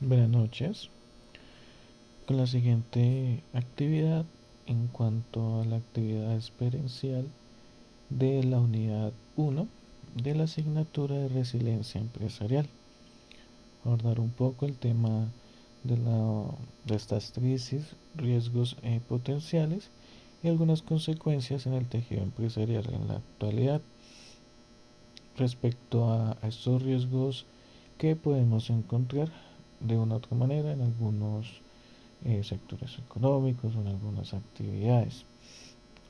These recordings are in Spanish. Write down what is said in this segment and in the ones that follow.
Buenas noches. Con la siguiente actividad, en cuanto a la actividad experiencial de la unidad 1 de la asignatura de resiliencia empresarial. Abordar un poco el tema de estas crisis, riesgos potenciales y algunas consecuencias en el tejido empresarial en la actualidad. Respecto a estos riesgos que podemos encontrar de una u otra manera en algunos sectores económicos o en algunas actividades.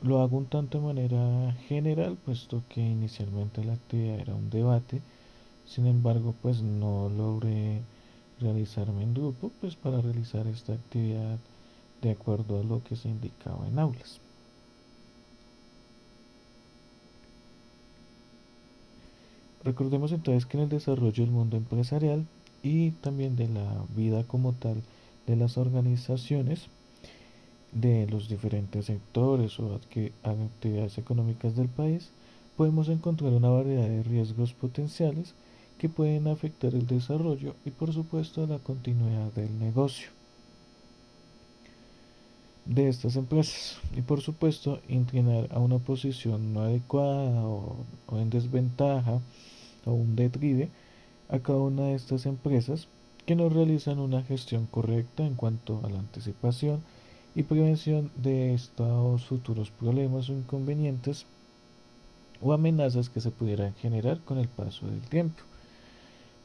Lo hago un tanto de manera general, puesto que inicialmente la actividad era un debate. Sin embargo, pues no logré realizarme en grupo, pues para realizar esta actividad de acuerdo a lo que se indicaba en aulas. Recordemos entonces que en el desarrollo del mundo empresarial y también de la vida como tal de las organizaciones, de los diferentes sectores o actividades económicas del país, podemos encontrar una variedad de riesgos potenciales que pueden afectar el desarrollo y por supuesto la continuidad del negocio de estas empresas y por supuesto inclinar a una posición no adecuada o en desventaja o un declive a cada una de estas empresas que no realizan una gestión correcta en cuanto a la anticipación y prevención de estos futuros problemas o inconvenientes o amenazas que se pudieran generar con el paso del tiempo.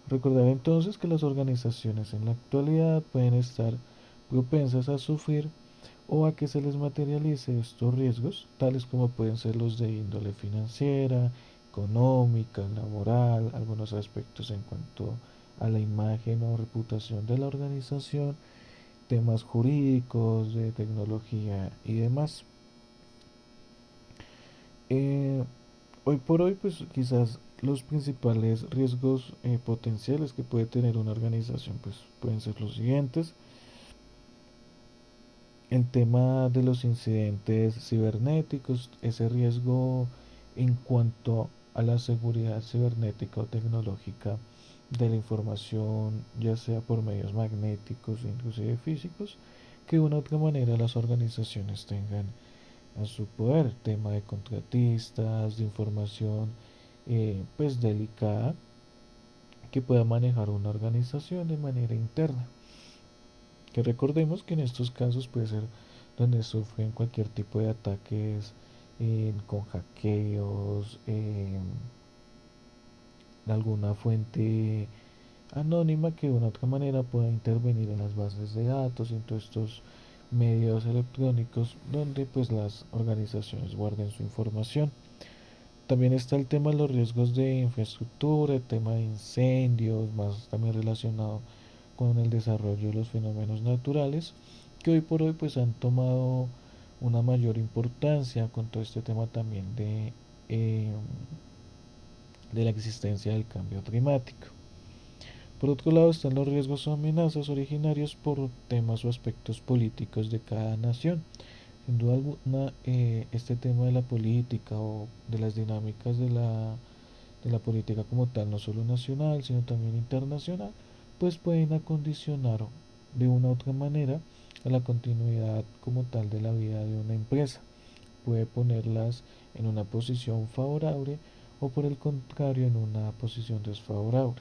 Recordar entonces que las organizaciones en la actualidad pueden estar propensas a sufrir o a que se les materialice estos riesgos, tales como pueden ser los de índole financiera, económica, laboral, algunos aspectos en cuanto a la imagen o reputación de la organización, temas jurídicos, de tecnología y demás. Eh, Hoy por hoy, pues quizás los principales riesgos potenciales que puede tener una organización, pues pueden ser los siguientes. El tema de los incidentes cibernéticos, ese riesgo en cuanto a la seguridad cibernética o tecnológica de la información, ya sea por medios magnéticos o inclusive físicos, que de una u otra manera las organizaciones tengan a su poder. Tema de contratistas, de información pues delicada que pueda manejar una organización de manera interna. Que recordemos que en estos casos puede ser donde sufren cualquier tipo de ataques con hackeos, alguna fuente anónima que de una u otra manera pueda intervenir en las bases de datos y en todos estos medios electrónicos donde pues las organizaciones guarden su información. También está el tema de los riesgos de infraestructura, el tema de incendios, más también relacionado con el desarrollo de los fenómenos naturales, que hoy por hoy pues han tomado una mayor importancia con todo este tema también eh, de la existencia del cambio climático. Por otro lado están los riesgos o amenazas originarios por temas o aspectos políticos de cada nación. Sin duda alguna, este tema de la política o de las dinámicas de la política como tal, no solo nacional, sino también internacional, pues pueden acondicionar de una u otra manera a la continuidad como tal de la vida de una empresa. Puede ponerlas en una posición favorable o por el contrario en una posición desfavorable.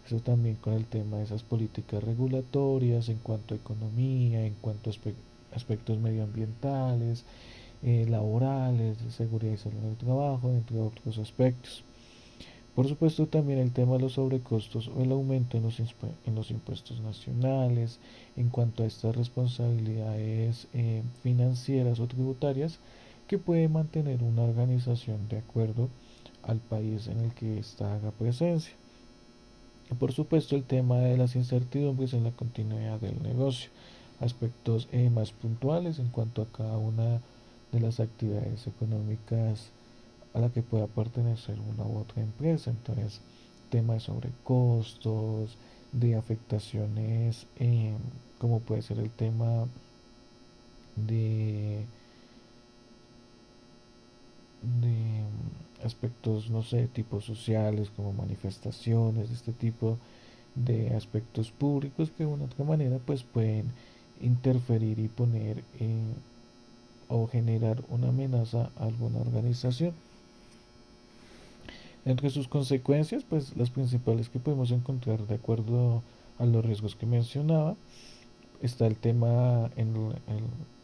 Eso también con el tema de esas políticas regulatorias en cuanto a economía, en cuanto a aspectos medioambientales, laborales, de seguridad y salud en el trabajo, entre otros aspectos. Por supuesto, también el tema de los sobrecostos o el aumento en los impuestos nacionales, en cuanto a estas responsabilidades financieras o tributarias que puede mantener una organización de acuerdo al país en el que ésta haga presencia. Y por supuesto, el tema de las incertidumbres en la continuidad del negocio, aspectos más puntuales en cuanto a cada una de las actividades económicas a la que pueda pertenecer una u otra empresa. Entonces, temas sobre costos, de afectaciones, como puede ser el tema de, de aspectos, no sé, tipos sociales, como manifestaciones de este tipo, de aspectos públicos que de una u otra manera pues pueden interferir y poner o generar una amenaza a alguna organización. Entre sus consecuencias, pues las principales que podemos encontrar de acuerdo a los riesgos que mencionaba, está el tema en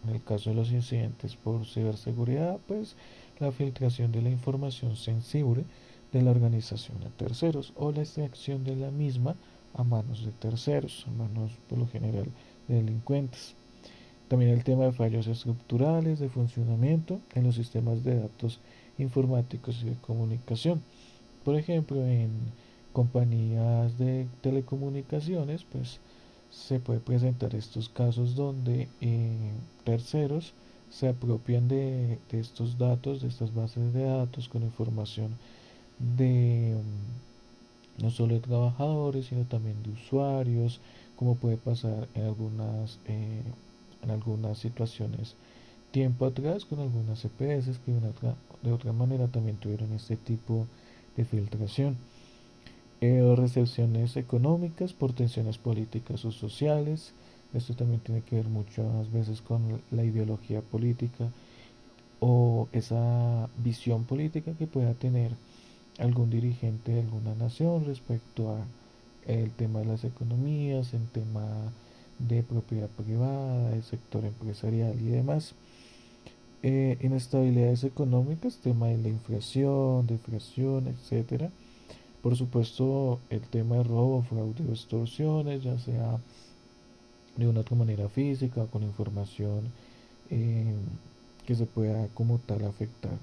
el caso de los incidentes por ciberseguridad, pues la filtración de la información sensible de la organización a terceros o la extracción de la misma a manos de terceros, a manos por lo general de delincuentes. También el tema de fallos estructurales de funcionamiento en los sistemas de datos informáticos y de comunicación. Por ejemplo, en compañías de telecomunicaciones, pues se puede presentar estos casos donde terceros se apropian de estos datos, de estas bases de datos con información de no solo de trabajadores, sino también de usuarios, como puede pasar en algunas situaciones tiempo atrás con algunas EPS que de otra manera también tuvieron este tipo de filtración. Recepciones económicas por tensiones políticas o sociales. Esto también tiene que ver muchas veces con la ideología política o esa visión política que pueda tener algún dirigente de alguna nación respecto a el tema de las economías, el tema de propiedad privada, el sector empresarial y demás. Inestabilidades económicas, tema de la inflación, deflación, etcétera. Por supuesto, el tema de robo, fraude o extorsiones, ya sea de una otra manera física o con información eh, que se pueda como tal afectar.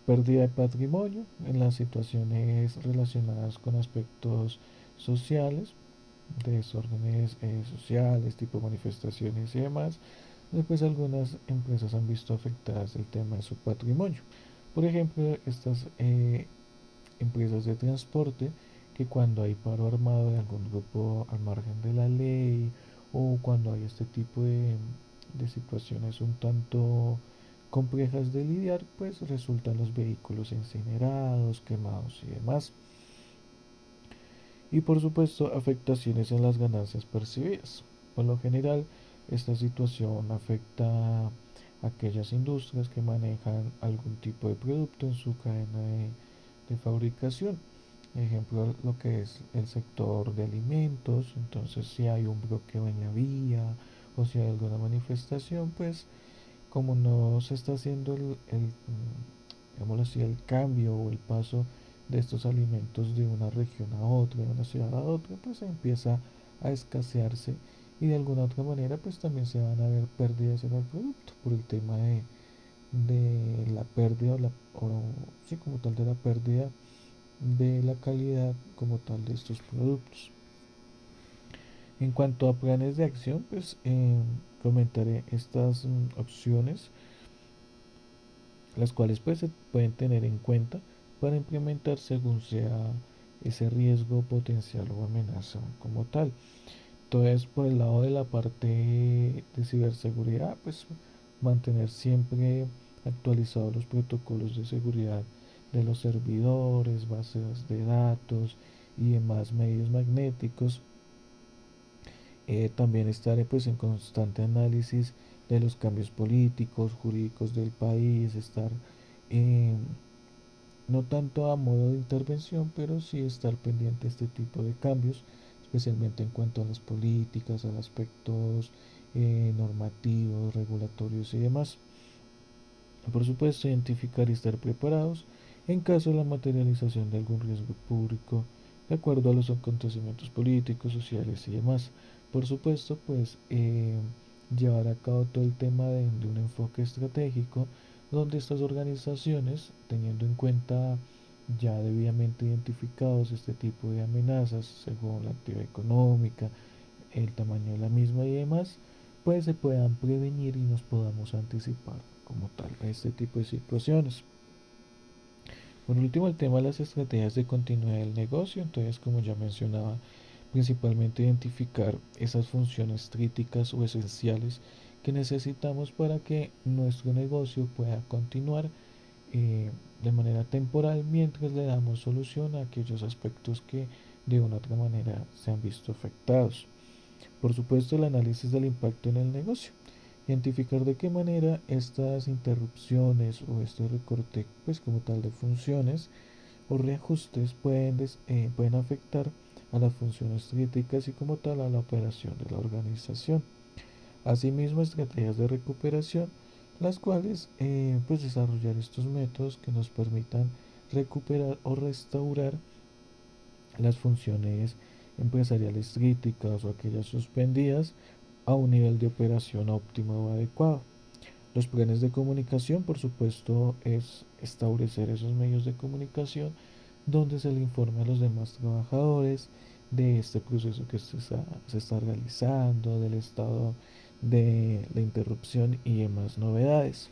Pérdida de patrimonio en las situaciones relacionadas con aspectos sociales, de desórdenes sociales, tipo manifestaciones y demás. Después algunas empresas han visto afectadas el tema de su patrimonio. Por ejemplo, estas empresas de transporte que cuando hay paro armado de algún grupo al margen de la ley o cuando hay este tipo de situaciones un tanto complejas de lidiar, pues resultan los vehículos incinerados, quemados y demás. Y por supuesto, afectaciones en las ganancias percibidas. Por lo general, esta situación afecta a aquellas industrias que manejan algún tipo de producto en su cadena de fabricación. Ejemplo, lo que es el sector de alimentos. Entonces, si hay un bloqueo en la vía o si hay alguna manifestación, pues como no se está haciendo digámoslo así, el cambio o el paso de estos alimentos de una región a otra, de una ciudad a otra, pues empieza a escasearse y de alguna otra manera pues también se van a ver pérdidas en el producto por el tema de la pérdida o sí como tal de la pérdida de la calidad como tal de estos productos. En cuanto a planes de acción, pues comentaré estas opciones las cuales pues se pueden tener en cuenta para implementar según sea ese riesgo potencial o amenaza como tal. Entonces, por el lado de la parte de ciberseguridad, pues mantener siempre actualizados los protocolos de seguridad de los servidores, bases de datos y demás medios magnéticos. También estar pues en constante análisis de los cambios políticos, jurídicos del país, estar eh, no tanto a modo de intervención, pero sí estar pendiente de este tipo de cambios, especialmente en cuanto a las políticas, a aspectos normativos, regulatorios y demás. Por supuesto, identificar y estar preparados en caso de la materialización de algún riesgo público de acuerdo a los acontecimientos políticos, sociales y demás. Por supuesto, pues llevar a cabo todo el tema de un enfoque estratégico donde estas organizaciones, teniendo en cuenta ya debidamente identificados este tipo de amenazas según la actividad económica, el tamaño de la misma y demás, pues se puedan prevenir y nos podamos anticipar como tal a este tipo de situaciones. Por último, el tema de las estrategias de continuidad del negocio. Entonces, como ya mencionaba, principalmente identificar esas funciones críticas o esenciales que necesitamos para que nuestro negocio pueda continuar de manera temporal mientras le damos solución a aquellos aspectos que de una u otra manera se han visto afectados. Por supuesto, el análisis del impacto en el negocio. Identificar de qué manera estas interrupciones o este recorte, pues como tal de funciones o reajustes pueden afectar a las funciones críticas y como tal a la operación de la organización. Asimismo, estrategias de recuperación, las cuales pues desarrollar estos métodos que nos permitan recuperar o restaurar las funciones empresariales críticas o aquellas suspendidas a un nivel de operación óptimo o adecuado. Los planes de comunicación, por supuesto, es establecer esos medios de comunicación donde se le informe a los demás trabajadores de este proceso que se está realizando, del estado de la interrupción y demás novedades.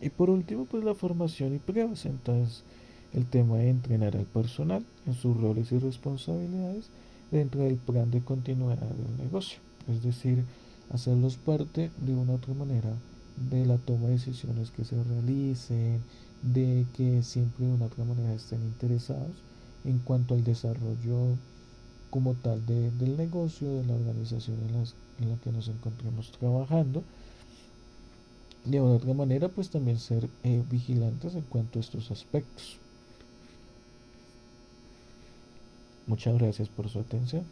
Y por último, pues la formación y pruebas. Entonces, el tema de entrenar al personal en sus roles y responsabilidades dentro del plan de continuidad del negocio. Es decir, hacerlos parte de una u otra manera de la toma de decisiones que se realicen, de que siempre de una u otra manera estén interesados en cuanto al desarrollo como tal del negocio, de la organización en la que nos encontremos trabajando. De una u otra manera, pues también ser vigilantes en cuanto a estos aspectos. Muchas gracias por su atención.